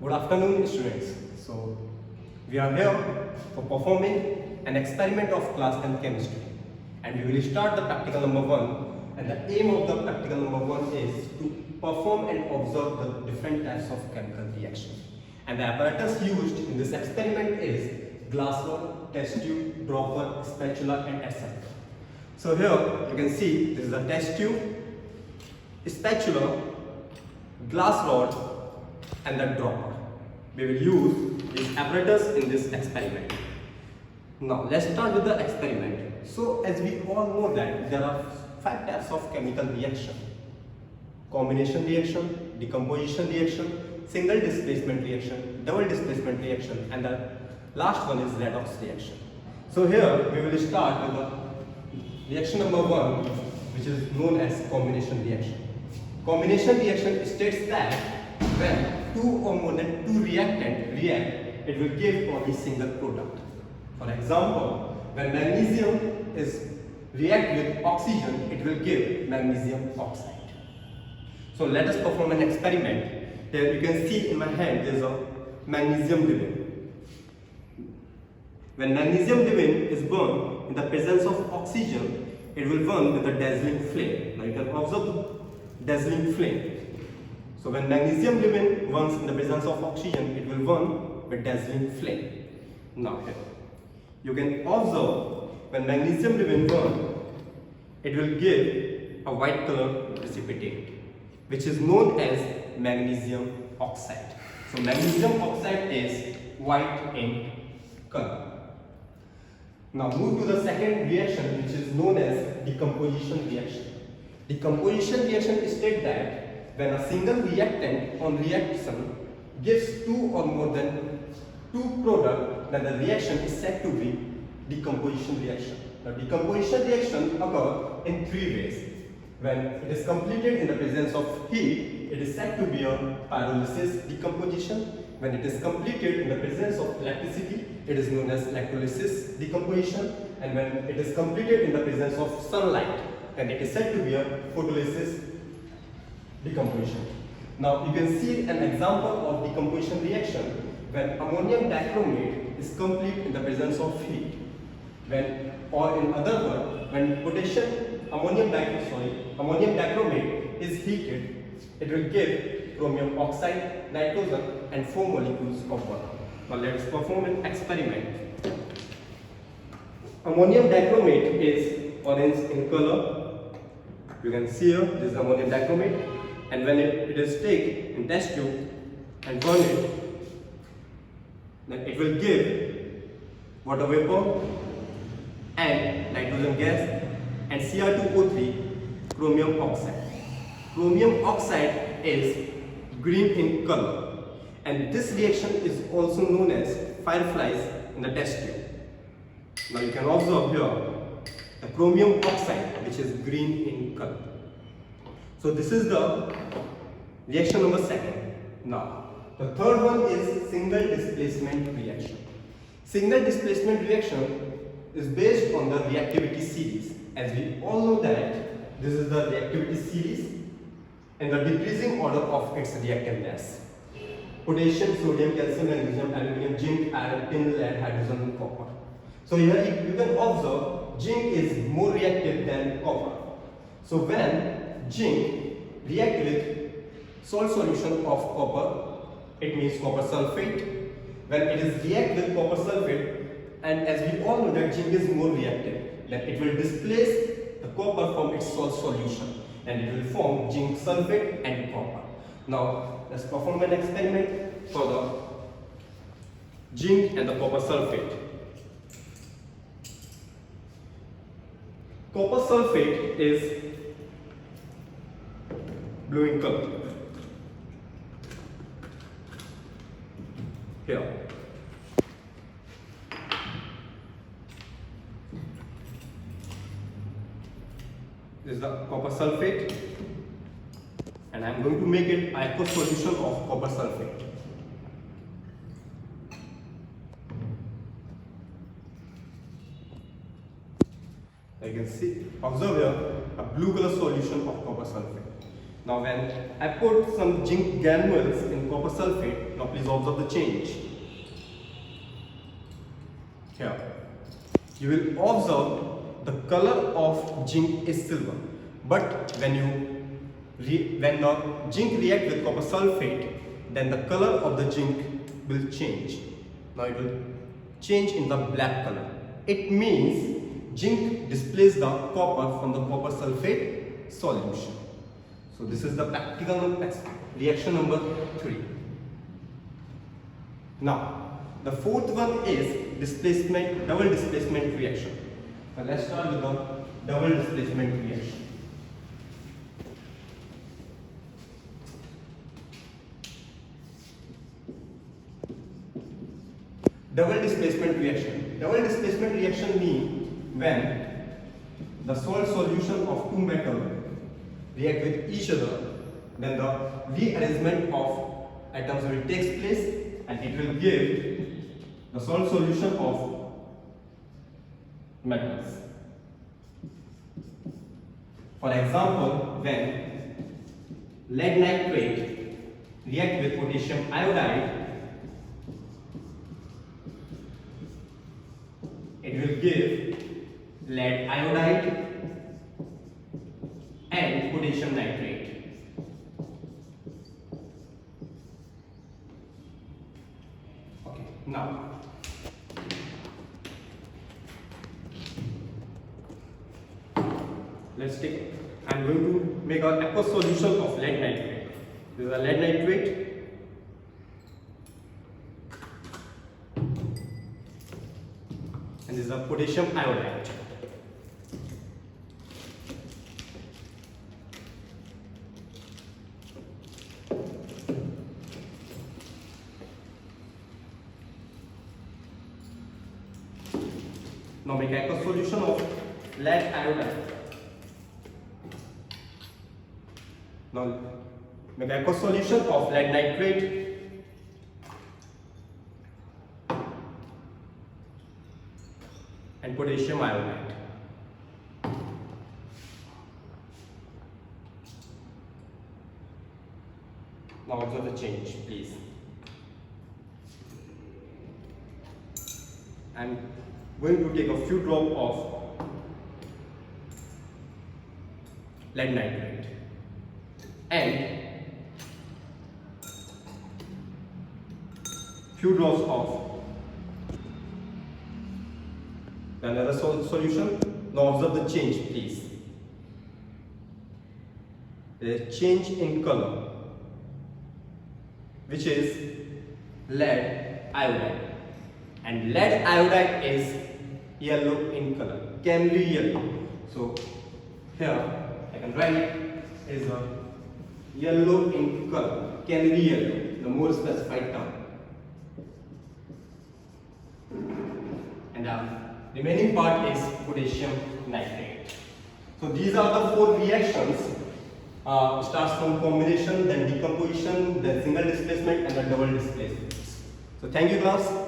Good afternoon, students. So, we are here for performing an experiment of class 10 chemistry, and we will start the practical number 1. And the aim of the practical number 1 is to perform and observe the different types of chemical reactions. And the apparatus used in this experiment is glass rod, test tube, dropper, spatula, and etc. So here you can see this is a test tube, spatula, glass rod, and the dropper. We will use this apparatus in this experiment. Now let's start with the experiment. So as we all know that there are 5 types of chemical reaction: combination reaction, decomposition reaction, single displacement reaction, double displacement reaction, and the last one is redox reaction. So here we will start with the reaction number 1, which is known as combination reaction. Combination reaction states that when 2 or more than 2 reactants react, it will give only single product. For example, when magnesium is react with oxygen, it will give magnesium oxide. So let us perform an experiment. Here you can see in my hand there is a magnesium dividend. When magnesium dividend is burned in the presence of oxygen, it will burn with a dazzling flame. Now you can observe the dazzling flame. So when magnesium dividend burns in the presence of oxygen, it will burn with dazzling flame. Now here you can observe when magnesium dividend burns, it will give a white color precipitate, which is known as magnesium oxide. So magnesium oxide is white in color. Now move to the second reaction, which is known as decomposition reaction. Decomposition reaction states that when a single reactant on reaction gives 2 or more than 2 products, then the reaction is said to be decomposition reaction. Now decomposition reaction occurs in 3 ways. When it is completed in the presence of heat, it is said to be a pyrolysis decomposition. When it is completed in the presence of electricity, it is known as electrolysis decomposition. And when it is completed in the presence of sunlight, then it is said to be a photolysis decomposition. Now you can see an example of decomposition reaction when ammonium dichromate is complete in the presence of heat. Or in other words, when ammonium dichromate is heated, it will give chromium oxide, nitrogen, and 4 molecules of water. Now let us perform an experiment. Ammonium dichromate is orange in color. You can see here this is ammonium dichromate, and when it is taken in test tube and burn it, then it will give water vapor and nitrogen gas and Cr2O3 chromium oxide. Chromium oxide is green in color, and this reaction is also known as fireflies in the test tube. Now you can observe here the chromium oxide, which is green in color. So this is the reaction number 2. Now the third one is single displacement reaction. Single displacement reaction is based on the reactivity series. As we all know that this is the reactivity series in the decreasing order of its reactiveness: potassium, sodium, calcium, magnesium, aluminum, zinc, iron, tin, lead, hydrogen, and copper. So here you can observe zinc is more reactive than copper. So when zinc react with salt solution of copper, it means copper sulfate. When it is react with copper sulfate, and as we all know that zinc is more reactive, then it will displace the copper from its salt solution, and it will form zinc sulfate and copper. Now let's perform an experiment for the zinc and the copper sulfate. Copper sulfate is blue in color. Here. This is the copper sulfate, and I am going to make it aqueous solution of copper sulfate. You can see, observe here a blue color solution of copper sulfate. Now when I put some zinc granules in copper sulfate, now please observe the change. Here, you will observe the color of zinc is silver, but when the zinc react with copper sulfate, then the color of the zinc will change. Now it will change in the black color. It means zinc displaces the copper from the copper sulfate solution. So this is the practical reaction number 3. Now the fourth one is displacement, double displacement reaction. Now let's start with the double displacement reaction. Double displacement reaction. Double displacement reaction means when the salt solution of two metals react with each other, then the rearrangement of atoms will take place and it will give the salt solution of metals. For example, when lead nitrate react with potassium iodide, it will give lead iodide and potassium nitrate. Okay, now let's take, I'm going to make an aqueous solution of lead nitrate. This is a lead nitrate. And this is a potassium iodide. Now make a solution of lead iodide. Now make a solution of lead nitrate. And potassium iodide. Now observe the change, please. I'm going to take a few drops of lead nitrate and few drops of another solution. Now observe the change, please. The change in color, which is lead iodide, and lead iodide is yellow in color, canary yellow. So here I can write is a yellow in color, canary yellow, the more specified term. And remaining part is potassium nitrate. So these are the 4 reactions. Starts from combination, then decomposition, then single displacement, and then double displacement. So thank you, class.